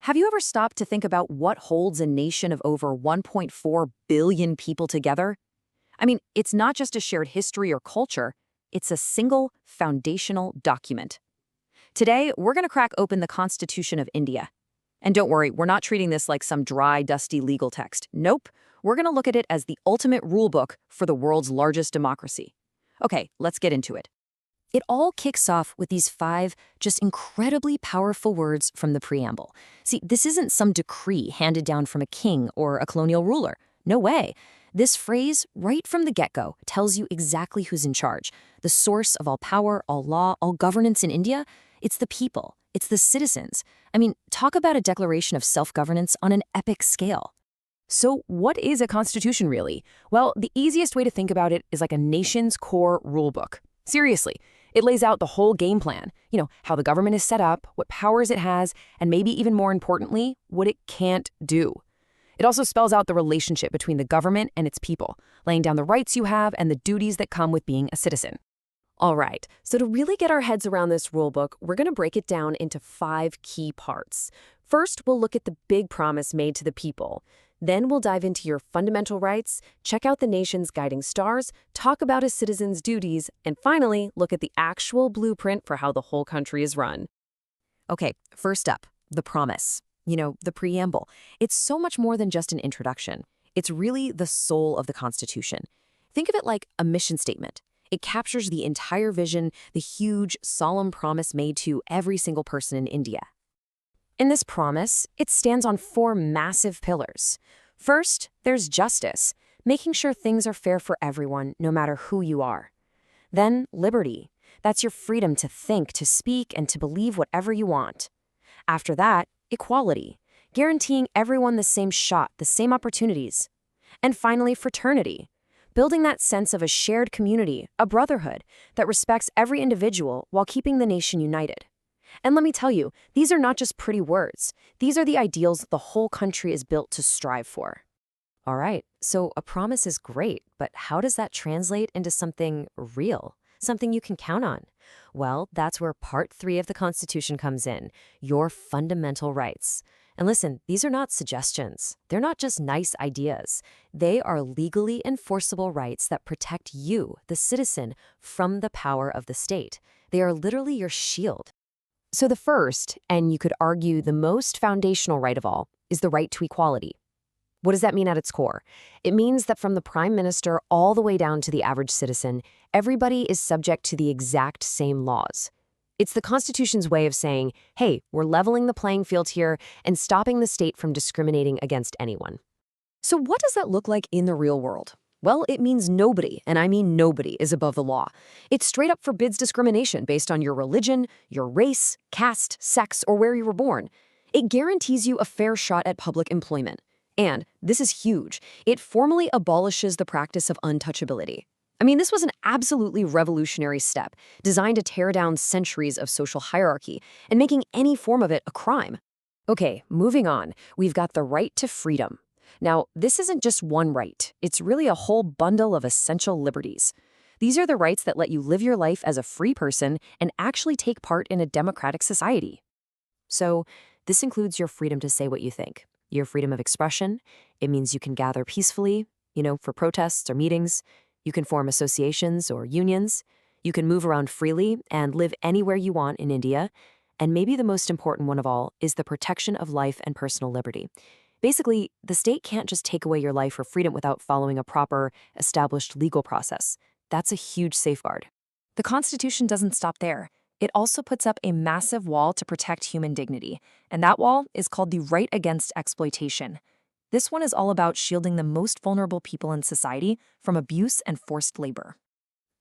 Have you ever stopped to think about what holds a nation of over 1.4 billion people together? I mean, it's not just a shared history or culture, it's a single foundational document. Today, we're going to crack open the Constitution of India. And don't worry, we're not treating this like some dry, dusty legal text. Nope, we're going to look at it as the ultimate rulebook for the world's largest democracy. Okay, let's get into it. It all kicks off with these 5 just incredibly powerful words from the preamble. See, this isn't some decree handed down from a king or a colonial ruler. No way. This phrase, right from the get-go, tells you exactly who's in charge. The source of all power, all law, all governance in India, it's the people. It's the citizens. I mean, talk about a declaration of self-governance on an epic scale. So what is a constitution really? Well, the easiest way to think about it is like a nation's core rulebook. Seriously, it lays out the whole game plan, how the government is set up, what powers it has, and maybe even more importantly, what it can't do. It also spells out the relationship between the government and its people, laying down the rights you have and the duties that come with being a citizen. All right, so to really get our heads around this rulebook, we're going to break it down into 5 key parts. First, we'll look at the big promise made to the people. Then we'll dive into your fundamental rights, check out the nation's guiding stars, talk about a citizen's duties, and finally, look at the actual blueprint for how the whole country is run. Okay, first up, the promise. The preamble. It's so much more than just an introduction. It's really the soul of the Constitution. Think of it like a mission statement. It captures the entire vision, the huge, solemn promise made to every single person in India. In this promise, it stands on 4 massive pillars. First, there's justice, making sure things are fair for everyone, no matter who you are. Then, liberty. That's your freedom to think, to speak, and to believe whatever you want. After that, equality, guaranteeing everyone the same shot, the same opportunities. And finally, fraternity, building that sense of a shared community, a brotherhood, that respects every individual while keeping the nation united. And let me tell you, these are not just pretty words. These are the ideals the whole country is built to strive for. All right, so a promise is great, but how does that translate into something real, something you can count on? Well, that's where part 3 of the Constitution comes in, your fundamental rights. And listen, these are not suggestions. They're not just nice ideas. They are legally enforceable rights that protect you, the citizen, from the power of the state. They are literally your shield. So the first, and you could argue the most foundational right of all, is the right to equality. What does that mean at its core? It means that from the prime minister all the way down to the average citizen, everybody is subject to the exact same laws. It's the Constitution's way of saying, hey, we're leveling the playing field here and stopping the state from discriminating against anyone. So what does that look like in the real world? Well, it means nobody, and I mean nobody, is above the law. It straight up forbids discrimination based on your religion, your race, caste, sex, or where you were born. It guarantees you a fair shot at public employment. And, this is huge, it formally abolishes the practice of untouchability. I mean, this was an absolutely revolutionary step, designed to tear down centuries of social hierarchy and making any form of it a crime. Okay, moving on, we've got the right to freedom. Now, this isn't just one right. It's really a whole bundle of essential liberties. These are the rights that let you live your life as a free person and actually take part in a democratic society. So, this includes your freedom to say what you think, your freedom of expression. It means you can gather peacefully, for protests or meetings. You can form associations or unions. You can move around freely and live anywhere you want in India. And maybe the most important one of all is the protection of life and personal liberty. Basically, the state can't just take away your life or freedom without following a proper, established legal process. That's a huge safeguard. The Constitution doesn't stop there. It also puts up a massive wall to protect human dignity, and that wall is called the right against exploitation. This one is all about shielding the most vulnerable people in society from abuse and forced labor.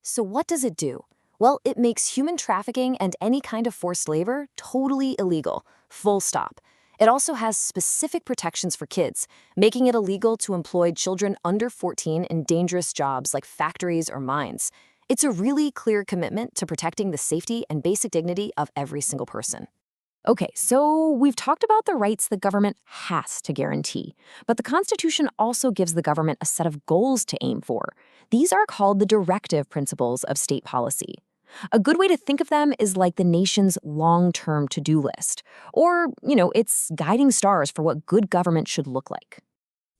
So what does it do? Well, it makes human trafficking and any kind of forced labor totally illegal, full stop. It also has specific protections for kids, making it illegal to employ children under 14 in dangerous jobs like factories or mines. It's a really clear commitment to protecting the safety and basic dignity of every single person. Okay, so we've talked about the rights the government has to guarantee, but the Constitution also gives the government a set of goals to aim for. These are called the directive principles of state policy. A good way to think of them is like the nation's long-term to-do list, or, its guiding stars for what good government should look like.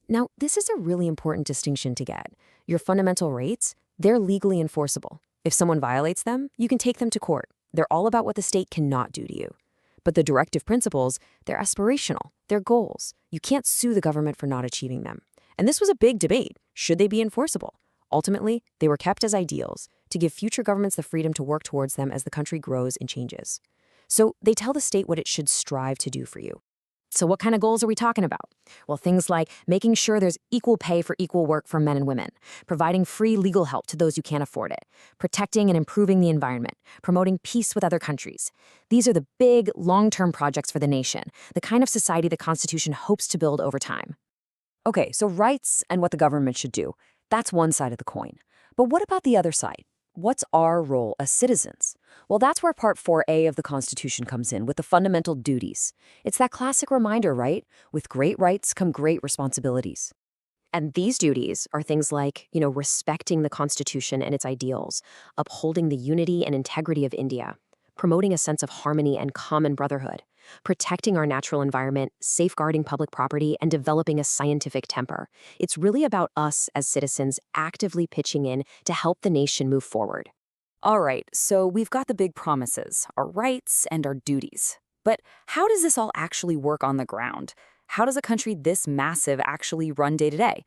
Now, this is a really important distinction to get. Your fundamental rights, they're legally enforceable. If someone violates them, you can take them to court. They're all about what the state cannot do to you. But the directive principles, they're aspirational. They're goals. You can't sue the government for not achieving them. And this was a big debate. Should they be enforceable? Ultimately, they were kept as ideals to give future governments the freedom to work towards them as the country grows and changes. So they tell the state what it should strive to do for you. So what kind of goals are we talking about? Well, things like making sure there's equal pay for equal work for men and women, providing free legal help to those who can't afford it, protecting and improving the environment, promoting peace with other countries. These are the big, long-term projects for the nation, the kind of society the Constitution hopes to build over time. Okay, so rights and what the government should do. That's one side of the coin. But what about the other side? What's our role as citizens? Well, that's where Part 4A of the Constitution comes in, with the fundamental duties. It's that classic reminder, right? With great rights come great responsibilities. And these duties are things like, respecting the Constitution and its ideals, upholding the unity and integrity of India, promoting a sense of harmony and common brotherhood, protecting our natural environment, safeguarding public property, and developing a scientific temper. It's really about us as citizens actively pitching in to help the nation move forward. All right, so we've got the big promises, our rights and our duties. But how does this all actually work on the ground? How does a country this massive actually run day to day?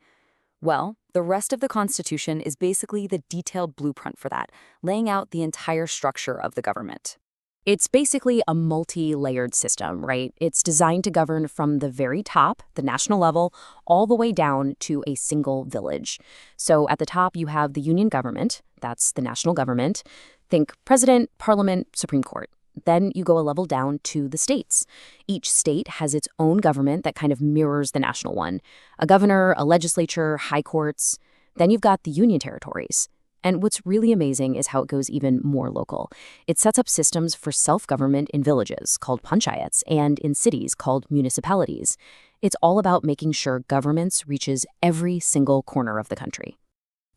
Well, the rest of the Constitution is basically the detailed blueprint for that, laying out the entire structure of the government. It's basically a multi-layered system, right? It's designed to govern from the very top, the national level, all the way down to a single village. So at the top, you have the union government. That's the national government. Think president, parliament, Supreme Court. Then you go a level down to the states. Each state has its own government that kind of mirrors the national one. A governor, a legislature, high courts. Then you've got the union territories. And what's really amazing is how it goes even more local. It sets up systems for self-government in villages, called panchayats, and in cities, called municipalities. It's all about making sure governments reaches every single corner of the country.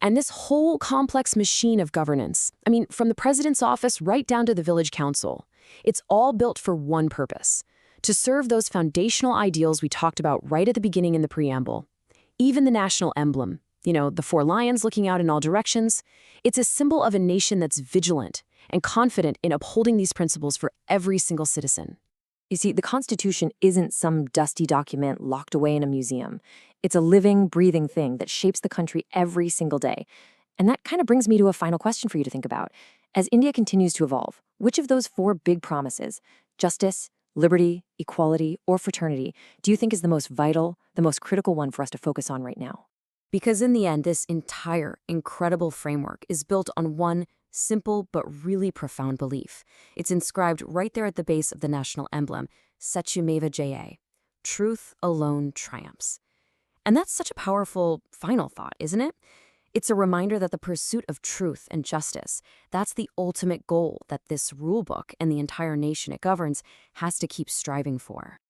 And this whole complex machine of governance, from the president's office right down to the village council, it's all built for one purpose: to serve those foundational ideals we talked about right at the beginning in the preamble. Even the national emblem, the four lions looking out in all directions, it's a symbol of a nation that's vigilant and confident in upholding these principles for every single citizen. You see, the Constitution isn't some dusty document locked away in a museum. It's a living, breathing thing that shapes the country every single day. And that kind of brings me to a final question for you to think about. As India continues to evolve, which of those four big promises, justice, liberty, equality, or fraternity, do you think is the most vital, the most critical one for us to focus on right now? Because in the end, this entire incredible framework is built on one simple but really profound belief. It's inscribed right there at the base of the national emblem, Satyameva Jayate, truth alone triumphs. And that's such a powerful final thought, isn't it? It's a reminder that the pursuit of truth and justice, that's the ultimate goal that this rule book and the entire nation it governs has to keep striving for.